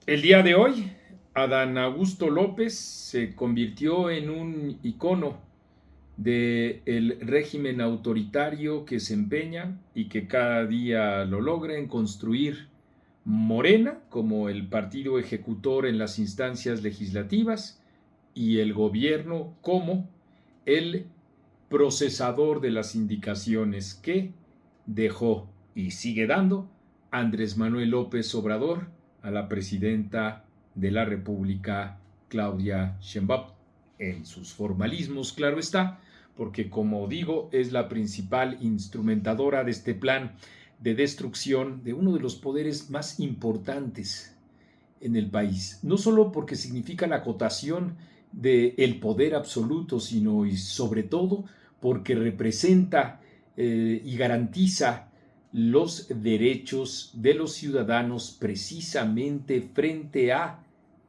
El día de hoy, Adán Augusto López se convirtió en un icono del régimen autoritario que se empeña y que cada día lo logra en construir Morena como el partido ejecutor en las instancias legislativas y el gobierno como el procesador de las indicaciones que dejó y sigue dando Andrés Manuel López Obrador a la presidenta de la República, Claudia Sheinbaum, en sus formalismos, claro está, porque como digo, es la principal instrumentadora de este plan de destrucción de uno de los poderes más importantes en el país, no solo porque significa la acotación del poder absoluto, sino y sobre todo porque representa y garantiza los derechos de los ciudadanos precisamente frente a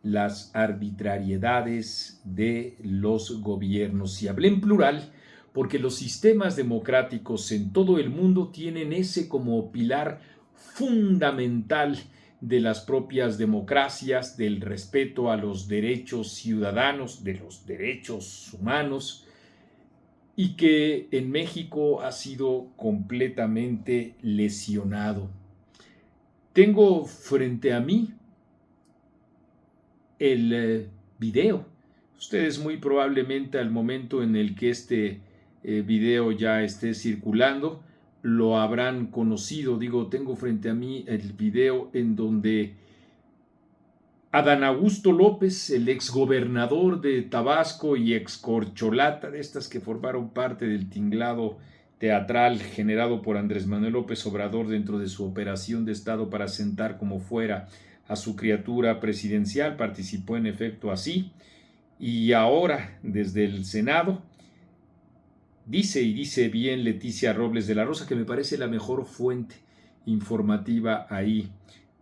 las arbitrariedades de los gobiernos. Y hablé en plural porque los sistemas democráticos en todo el mundo tienen ese como pilar fundamental de las propias democracias, del respeto a los derechos ciudadanos, de los derechos humanos, y que en México ha sido completamente lesionado. Tengo frente a mí el video. Ustedes muy probablemente al momento en el que este video ya esté circulando, lo habrán conocido. Digo, tengo frente a mí el video en donde Adán Augusto López, el exgobernador de Tabasco y excorcholata de estas que formaron parte del tinglado teatral generado por Andrés Manuel López Obrador dentro de su operación de Estado para sentar como fuera a su criatura presidencial, participó en efecto así, y ahora desde el Senado dice bien Leticia Robles de la Rosa, que me parece la mejor fuente informativa ahí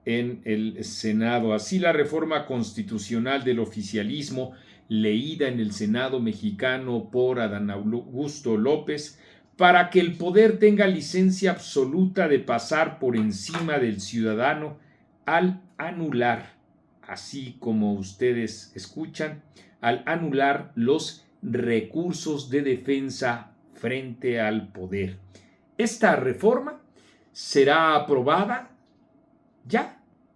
en el Senado. Así la reforma constitucional del oficialismo, leída en el Senado mexicano por Adán Augusto López, para que el poder tenga licencia absoluta de pasar por encima del ciudadano al anular, así como ustedes escuchan, al anular los recursos de defensa frente al poder. Esta reforma será aprobada ya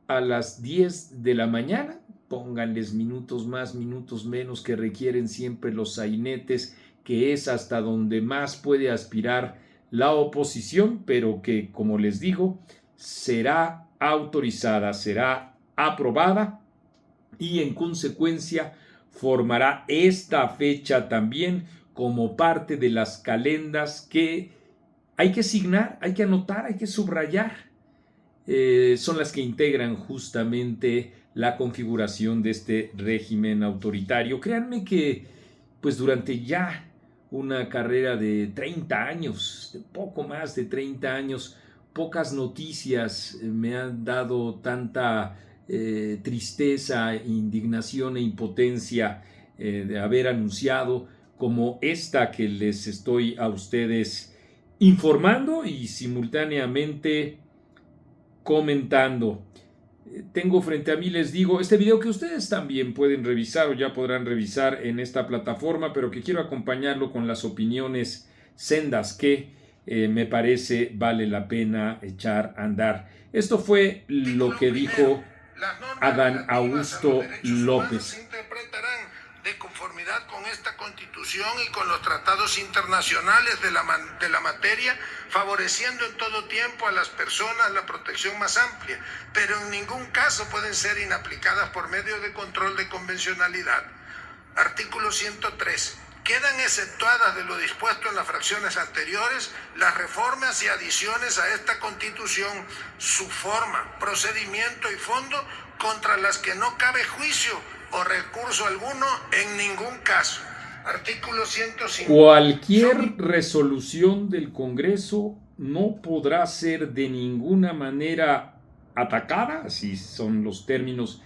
a las 10 de la mañana. Pónganles minutos más, minutos menos que requieren siempre los sainetes, que es hasta donde más puede aspirar la oposición, pero que, como les digo, será autorizada, será aprobada y en consecuencia formará esta fecha también como parte de las calendas que hay que signar, hay que anotar, hay que subrayar. Son las que integran justamente la configuración de este régimen autoritario. Créanme que pues durante ya una carrera de 30 años, de poco más de 30 años, pocas noticias me han dado tanta tristeza, indignación e impotencia de haber anunciado como esta que les estoy a ustedes informando y simultáneamente comentando. Tengo frente a mí, les digo, este video que ustedes también pueden revisar o ya podrán revisar en esta plataforma, pero que quiero acompañarlo con las opiniones sendas que me parece vale la pena echar a andar. Esto fue lo que dijo Adán Augusto López. De conformidad con esta Constitución y con los tratados internacionales de la materia, favoreciendo en todo tiempo a las personas la protección más amplia, pero en ningún caso pueden ser inaplicadas por medio de control de convencionalidad. Artículo 103. Quedan exceptuadas de lo dispuesto en las fracciones anteriores las reformas y adiciones a esta Constitución, su forma, procedimiento y fondo, contra las que no cabe juicio o recurso alguno en ningún caso. Artículo 105. Cualquier resolución del Congreso no podrá ser de ninguna manera atacada, así son los términos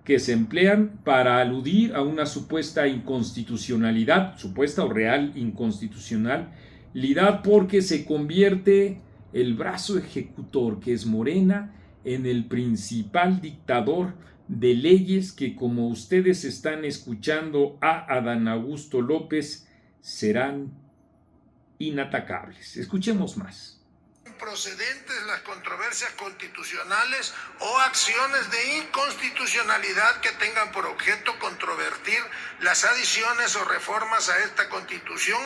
que se emplean para aludir a una supuesta inconstitucionalidad, supuesta o real inconstitucionalidad, porque se convierte el brazo ejecutor, que es Morena, en el principal dictador de leyes que, como ustedes están escuchando a Adán Augusto López, serán inatacables. Escuchemos más. Procedentes las controversias constitucionales o acciones de inconstitucionalidad que tengan por objeto controvertir las adiciones o reformas a esta Constitución,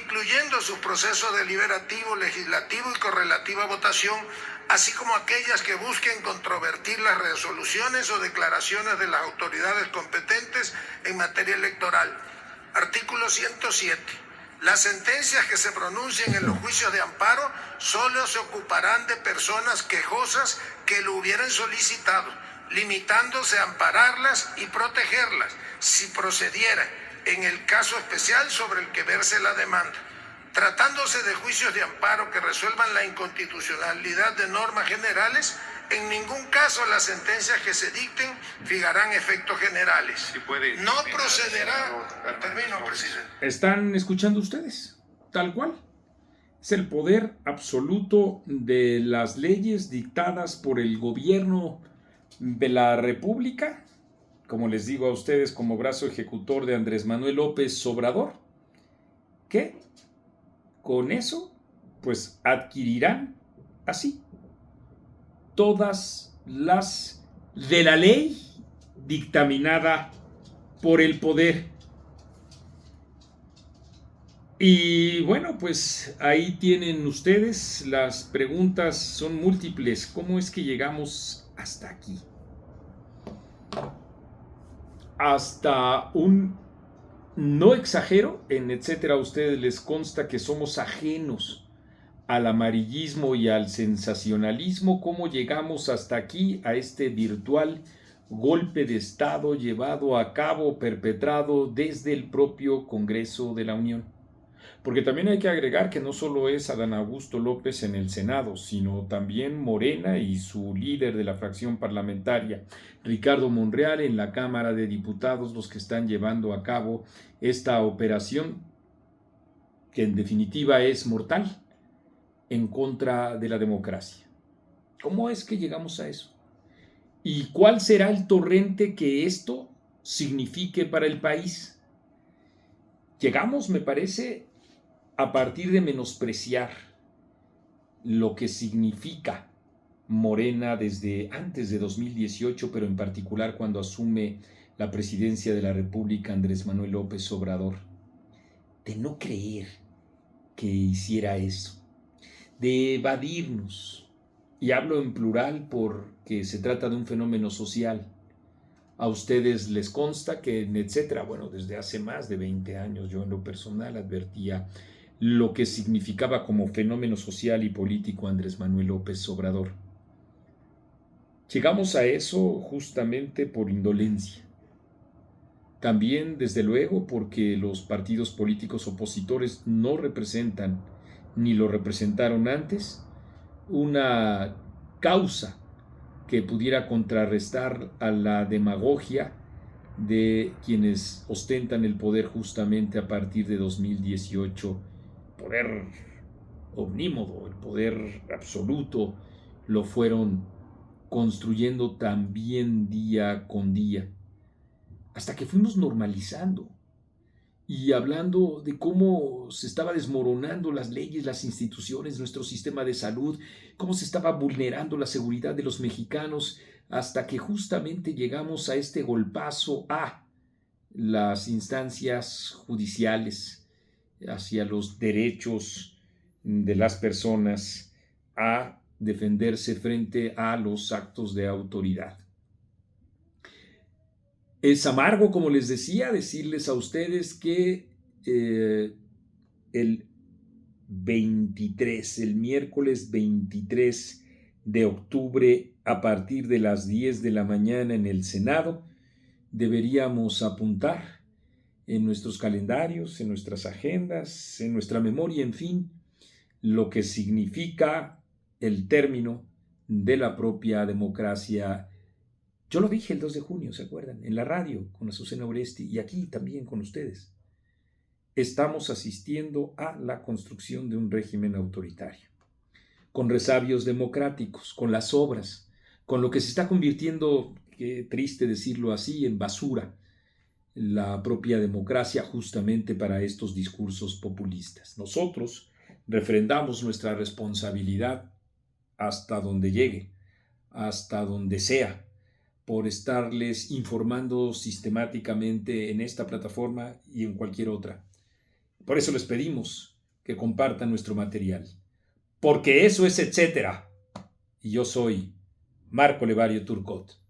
incluyendo sus procesos deliberativo, legislativo y correlativa votación, así como aquellas que busquen controvertir las resoluciones o declaraciones de las autoridades competentes en materia electoral. Artículo 107. Las sentencias que se pronuncien en los juicios de amparo solo se ocuparán de personas quejosas que lo hubieran solicitado, limitándose a ampararlas y protegerlas, si procediera, en el caso especial sobre el que verse la demanda. Tratándose de juicios de amparo que resuelvan la inconstitucionalidad de normas generales, en ningún caso las sentencias que se dicten fijarán efectos generales. No procederá. Termino, presidente. ¿Están escuchando ustedes? Tal cual. Es el poder absoluto de las leyes dictadas por el gobierno de la República, como les digo a ustedes, como brazo ejecutor de Andrés Manuel López Obrador, que con eso pues adquirirán así todas las de la ley dictaminada por el poder. Y bueno, pues ahí tienen ustedes, las preguntas son múltiples. ¿Cómo es que llegamos hasta aquí? Hasta un, no exagero, en etcétera, a ustedes les consta que somos ajenos al amarillismo y al sensacionalismo. ¿Cómo llegamos hasta aquí, a este virtual golpe de Estado llevado a cabo, perpetrado desde el propio Congreso de la Unión? Porque también hay que agregar que no solo es Adán Augusto López en el Senado, sino también Morena y su líder de la fracción parlamentaria, Ricardo Monreal, en la Cámara de Diputados, los que están llevando a cabo esta operación, que en definitiva es mortal, en contra de la democracia. ¿Cómo es que llegamos a eso? ¿Y cuál será el torrente que esto signifique para el país? Llegamos, me parece, a partir de menospreciar lo que significa Morena desde antes de 2018, pero en particular cuando asume la presidencia de la República Andrés Manuel López Obrador, de no creer que hiciera eso, de evadirnos, y hablo en plural porque se trata de un fenómeno social. A ustedes les consta que en etcétera, bueno, desde hace más de 20 años yo en lo personal advertía lo que significaba como fenómeno social y político Andrés Manuel López Obrador. Llegamos a eso justamente por indolencia. También, desde luego, porque los partidos políticos opositores no representan, ni lo representaron antes, una causa que pudiera contrarrestar a la demagogia de quienes ostentan el poder justamente a partir de 2018, poder omnímodo, el poder absoluto, lo fueron construyendo también día con día, hasta que fuimos normalizando y hablando de cómo se estaba desmoronando las leyes, las instituciones, nuestro sistema de salud, cómo se estaba vulnerando la seguridad de los mexicanos, hasta que justamente llegamos a este golpazo a las instancias judiciales, hacia los derechos de las personas a defenderse frente a los actos de autoridad. Es amargo, como les decía, decirles a ustedes que el miércoles 23 de octubre, a partir de las 10 de la mañana en el Senado, deberíamos apuntar en nuestros calendarios, en nuestras agendas, en nuestra memoria, en fin, lo que significa el término de la propia democracia. Yo lo dije el 2 de junio, ¿se acuerdan? En la radio con Azucena Oresti y aquí también con ustedes. Estamos asistiendo a la construcción de un régimen autoritario, con resabios democráticos, con las obras, con lo que se está convirtiendo qué triste decirlo así, en basura la propia democracia justamente para estos discursos populistas. Nosotros refrendamos nuestra responsabilidad hasta donde llegue, hasta donde sea, por estarles informando sistemáticamente en esta plataforma y en cualquier otra. Por eso les pedimos que compartan nuestro material, porque eso es etcétera. Y yo soy Marco Levario Turcot.